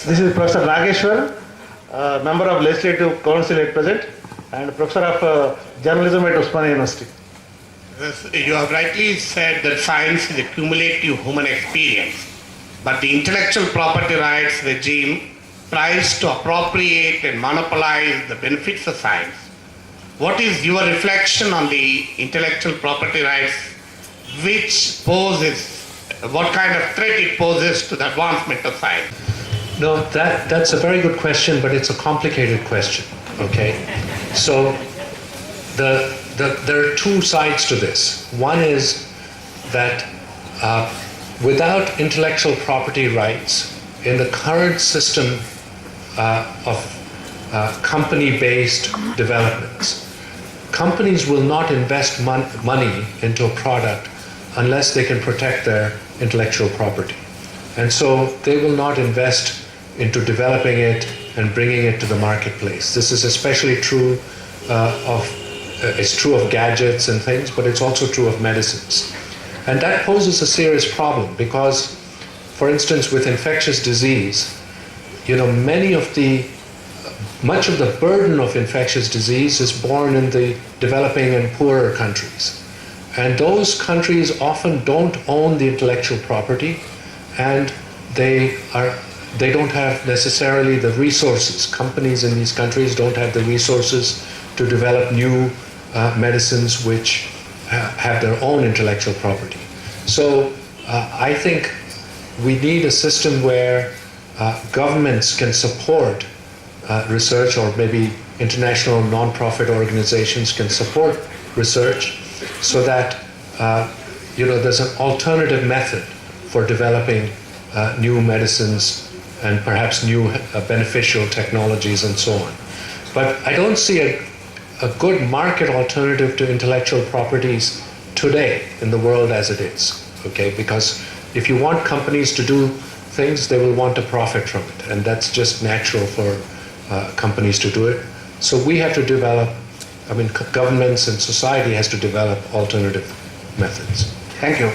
This is Professor Nageshwar, member of Legislative Council at present and Professor of Journalism at Osmania University. You have rightly said that science is a cumulative human experience, but the intellectual property rights regime tries to appropriate and monopolize the benefits of science. What is your reflection on the intellectual property rights, what kind of threat it poses to the advancement of science? No, that's a very good question, but it's a complicated question, okay? So there are two sides to this. One is that without intellectual property rights in the current system of company-based developments, companies will not invest money into a product unless they can protect their intellectual property. And so they will not invest into developing it and bringing it to the marketplace. This is especially true it's true of gadgets and things, but it's also true of medicines. And that poses a serious problem because, for instance, with infectious disease, much of the burden of infectious disease is borne in the developing and poorer countries. And those countries often don't own the intellectual property, and they don't have necessarily the resources. Companies in these countries don't have the resources to develop new medicines which have their own intellectual property. So I think we need a system where governments can support research, or maybe international non-profit organizations can support research, so that there's an alternative method for developing new medicines and perhaps new beneficial technologies and so on. But I don't see a good market alternative to intellectual properties today in the world as it is, okay? Because if you want companies to do things, they will want to profit from it, and that's just natural for companies to do it. So we have to develop, governments and society has to develop alternative methods. Thank you.